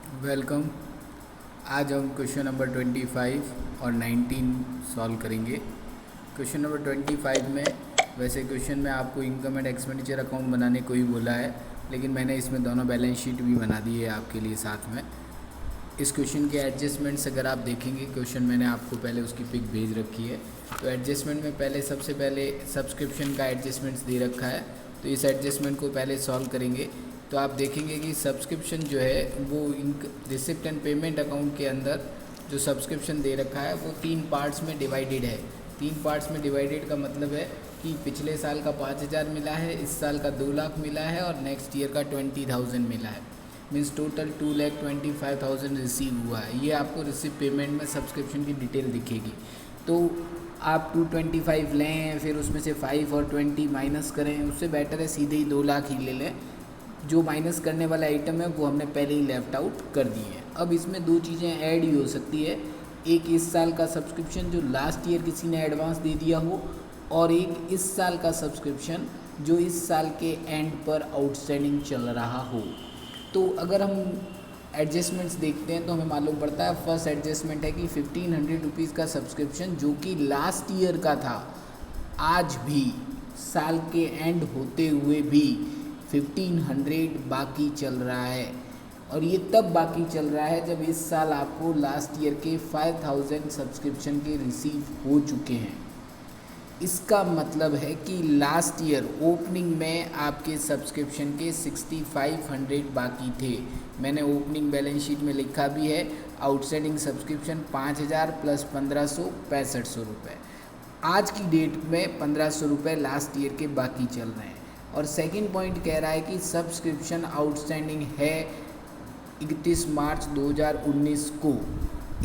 Welcome. आज हम question number 25 और 19 सॉल्व करेंगे। क्वेश्चन नंबर 25 में वैसे क्वेश्चन में आपको इनकम एंड एक्सपेंडिचर अकाउंट बनाने को ही बोला है, लेकिन मैंने इसमें दोनों बैलेंस शीट भी बना दी है आपके लिए साथ में। इस क्वेश्चन के एडजस्टमेंट्स अगर आप देखेंगे, क्वेश्चन मैंने आपको पहले उसकी पिक भेज रखी है। तो एडजस्टमेंट में सबसे पहले सब्सक्रिप्शन का एडजस्टमेंट्स दे रखा है, तो इस एडजस्टमेंट को पहले सॉल्व करेंगे। तो आप देखेंगे कि सब्सक्रिप्शन जो है वो रिसिप्ट एंड पेमेंट अकाउंट के अंदर जो सब्सक्रिप्शन दे रखा है वो 3 पार्ट्स में डिवाइडेड है। 3 पार्ट्स में डिवाइडेड का मतलब है कि पिछले साल का 5,000 मिला है, इस साल का 2 लाख मिला है और नेक्स्ट ईयर का 20,000 मिला है। मीन्स टोटल 2,25,000 रिसीव हुआ है। ये आपको रिसिप्ट पेमेंट में सब्सक्रिप्शन की डिटेल दिखेगी। तो आप 225 लें, फिर उसमें से 5 और 20 माइनस करें, उससे बेटर है सीधे ही 2 लाख ही ले लें। जो माइनस करने वाला आइटम है वो हमने पहले ही लेफ्ट आउट कर दिए हैं। अब इसमें 2 चीज़ें ऐड ही हो सकती है, एक इस साल का सब्सक्रिप्शन जो लास्ट ईयर किसी ने एडवांस दे दिया हो, और एक इस साल का सब्सक्रिप्शन जो इस साल के एंड पर आउटस्टैंडिंग चल रहा हो। तो अगर हम एडजस्टमेंट्स देखते हैं तो हमें मालूम पड़ता है, फर्स्ट एडजस्टमेंट है कि 1,500 रुपीज़ का सब्सक्रिप्शन जो कि लास्ट ईयर का था, आज भी साल के एंड होते हुए भी 1,500 बाकी चल रहा है। और ये तब बाकी चल रहा है जब इस साल आपको लास्ट ईयर के 5,000 सब्सक्रिप्शन के रिसीव हो चुके हैं। इसका मतलब है कि लास्ट ईयर ओपनिंग में आपके सब्सक्रिप्शन के 6,500 बाकी थे। मैंने ओपनिंग बैलेंस शीट में लिखा भी है, आउटस्टैंडिंग सब्सक्रिप्शन 5,000 प्लस 1,500 6500 रुपये। आज की डेट में 1,500 रुपये लास्ट ईयर के बाकी चल रहे हैं। और सेकंड पॉइंट कह रहा है कि सब्सक्रिप्शन आउटस्टैंडिंग है 31 मार्च 2019 को,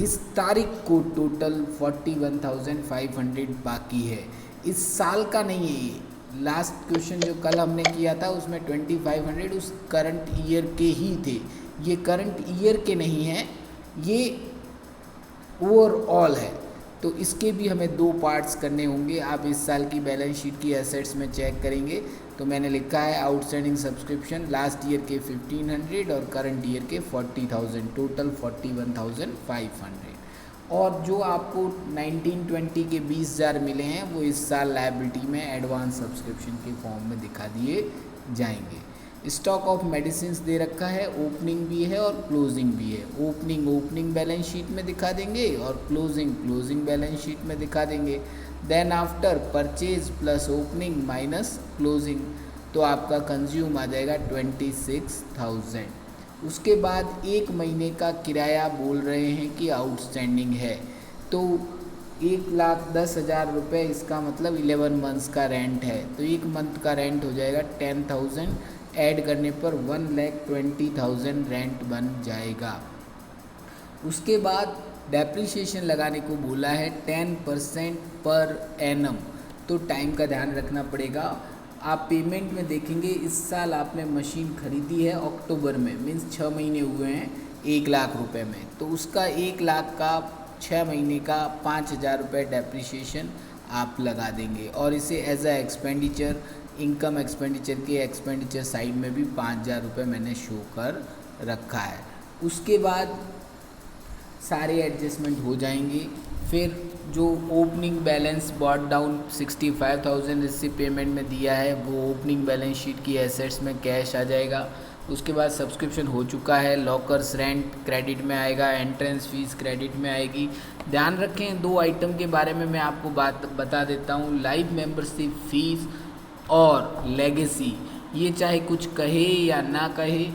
इस तारीख को टोटल 41,500 बाकी है। इस साल का नहीं है ये। लास्ट क्वेश्चन जो कल हमने किया था उसमें 2,500 उस करंट ईयर के ही थे, ये करंट ईयर के नहीं हैं, ये ओवरऑल है। तो इसके भी हमें 2 पार्ट्स करने होंगे। आप इस साल की बैलेंस शीट की एसेट्स में चेक करेंगे तो मैंने लिखा है आउटस्टैंडिंग सब्सक्रिप्शन लास्ट ईयर के 1,500 और करंट ईयर के 40,000, टोटल 41,500। और जो आपको 19-20 के 20,000 मिले हैं वो इस साल लायबिलिटी में एडवांस सब्सक्रिप्शन के फॉर्म में दिखा दिए जाएंगे। स्टॉक ऑफ मेडिसिन दे रखा है, ओपनिंग भी है और क्लोजिंग भी है। ओपनिंग बैलेंस शीट में दिखा देंगे और क्लोजिंग बैलेंस शीट में दिखा देंगे। Then after purchase plus opening minus closing, तो आपका कंज्यूम आ जाएगा 26,000। उसके बाद 1 महीने का किराया बोल रहे हैं कि आउटस्टैंडिंग है, तो 1,10,000 रुपये, इसका मतलब 11 मंथ्स का रेंट है। तो 1 मंथ का रेंट हो जाएगा 10,000, ऐड करने पर 1,20,000 रेंट बन जाएगा। उसके बाद डेप्रिसिएशन लगाने को बोला है 10% पर एनम, तो टाइम का ध्यान रखना पड़ेगा। आप पेमेंट में देखेंगे इस साल आपने मशीन खरीदी है अक्टूबर में, मीन्स 6 महीने हुए हैं 1 लाख रुपए में, तो उसका 1 लाख का 6 महीने का 5,000 रुपये डेप्रिसिएशन आप लगा देंगे। और इसे as a expenditure, income expenditure के एक्सपेंडिचर साइड में भी 5,000 रुपये मैंने शो कर रखा है। उसके बाद सारे एडजस्टमेंट हो जाएंगे। फिर जो opening balance bought down 65,000 receipt payment में दिया है वो ओपनिंग बैलेंस शीट की एसेट्स में कैश आ जाएगा। उसके बाद सब्सक्रिप्शन हो चुका है, लॉकर्स रेंट क्रेडिट में आएगा, एंट्रेंस फीस क्रेडिट में आएगी। ध्यान रखें 2 आइटम के बारे में मैं आपको बात बता देता हूँ, लाइव मेंबरशिप फीस और लेगेसी। ये चाहे कुछ कहे या ना कहे,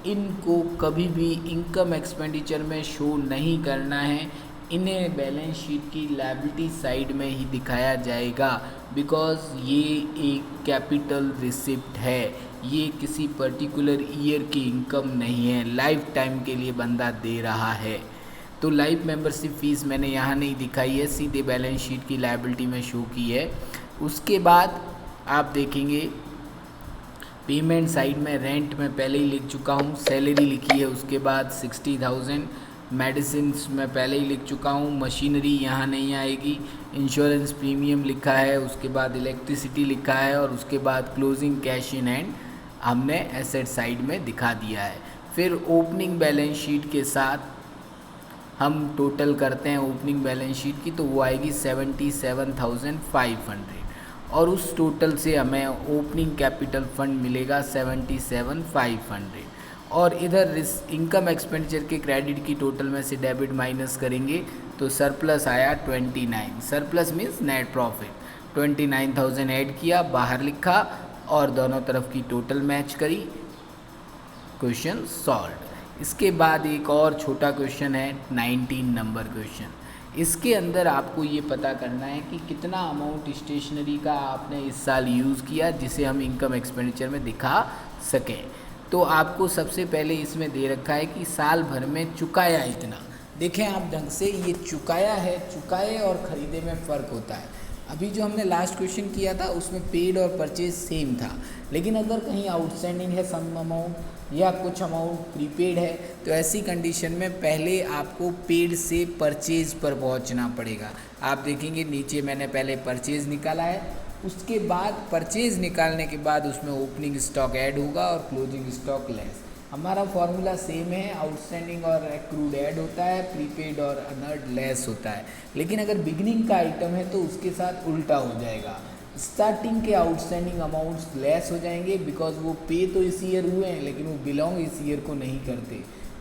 इनको कभी भी इनकम एक्सपेंडिचर में शो नहीं करना है। इन्हें बैलेंस शीट की लायबिलिटी साइड में ही दिखाया जाएगा, बिकॉज़ ये एक कैपिटल रिसिप्ट है, ये किसी पर्टिकुलर ईयर की इनकम नहीं है, लाइफ टाइम के लिए बंदा दे रहा है। तो लाइफ मेंबरशिप फ़ीस मैंने यहाँ नहीं दिखाई है, सीधे बैलेंस शीट की लायबिलिटी में शो की है। उसके बाद आप देखेंगे पेमेंट साइड में रेंट में पहले ही लिख चुका हूँ, सैलरी लिखी है, उसके बाद 60,000, मेडिसिन में पहले ही लिख चुका हूँ, मशीनरी यहाँ नहीं आएगी, इंश्योरेंस प्रीमियम लिखा है, उसके बाद इलेक्ट्रिसिटी लिखा है और उसके बाद क्लोजिंग कैश इन हैंड हमने एसेट साइड में दिखा दिया है। फिर ओपनिंग बैलेंस शीट के साथ हम टोटल करते हैं ओपनिंग बैलेंस शीट की, तो वो आएगी 77,500 और उस टोटल से हमें ओपनिंग कैपिटल फंड मिलेगा 77,500 और इधर इनकम एक्सपेंडिचर के क्रेडिट की टोटल में से डेबिट माइनस करेंगे तो सरप्लस आया 29। Surplus means net profit. 29,000 add किया, बाहर लिखा और दोनों तरफ की टोटल मैच करी, क्वेश्चन सॉल्व। इसके बाद एक और छोटा क्वेश्चन है 19 नंबर क्वेश्चन। इसके अंदर आपको ये पता करना है कि कितना अमाउंट स्टेशनरी का आपने इस साल यूज़ किया जिसे हम इनकम एक्सपेंडिचर में दिखा सकें। तो आपको सबसे पहले इसमें दे रखा है कि साल भर में चुकाया इतना। देखें आप ढंग से, ये चुकाया है, चुकाए और ख़रीदे में फ़र्क होता है। अभी जो हमने लास्ट क्वेश्चन किया था उसमें पेड और परचेज सेम था, लेकिन अगर कहीं आउटस्टैंडिंग है सम अमाउंट या कुछ अमाउंट प्रीपेड है तो ऐसी कंडीशन में पहले आपको पेड से परचेज पर पहुंचना पड़ेगा। आप देखेंगे नीचे मैंने पहले परचेज निकाला है, उसके बाद परचेज निकालने के बाद उसमें ओपनिंग स्टॉक ऐड होगा और क्लोजिंग स्टॉक लेस। हमारा फॉर्मूला सेम है, आउटस्टैंडिंग और एक्रूड ऐड होता है, प्रीपेड और अनर्ड लेस होता है। लेकिन अगर बिगनिंग का आइटम है तो उसके साथ उल्टा हो जाएगा, स्टार्टिंग के आउटस्टैंडिंग अमाउंट्स लेस हो जाएंगे बिकॉज वो पे तो इस ईयर हुए हैं लेकिन वो बिलोंग इस ईयर को नहीं करते,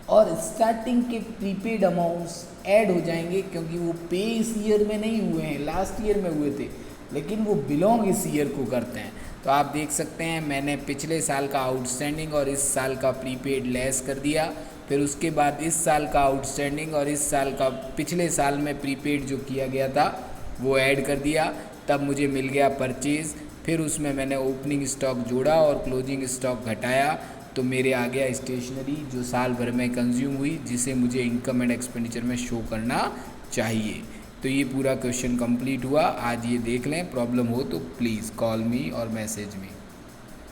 और स्टार्टिंग के प्रीपेड अमाउंट्स ऐड हो जाएंगे क्योंकि वो पे इस ईयर में नहीं हुए हैं, लास्ट ईयर में हुए थे, लेकिन वो बिलोंग इस ईयर को करते हैं। तो आप देख सकते हैं मैंने पिछले साल का आउटस्टैंडिंग और इस साल का प्रीपेड लेस कर दिया, फिर उसके बाद इस साल का आउटस्टैंडिंग और इस साल का पिछले साल में प्रीपेड जो किया गया था वो ऐड कर दिया, तब मुझे मिल गया परचेज़। फिर उसमें मैंने ओपनिंग स्टॉक जोड़ा और क्लोजिंग स्टॉक घटाया तो मेरे आ गया स्टेशनरी जो साल भर में कंज्यूम हुई, जिसे मुझे इनकम एंड एक्सपेंडिचर में शो करना चाहिए। तो ये पूरा क्वेश्चन कंप्लीट हुआ। आज ये देख लें, प्रॉब्लम हो तो प्लीज़ कॉल मी और मैसेज मी।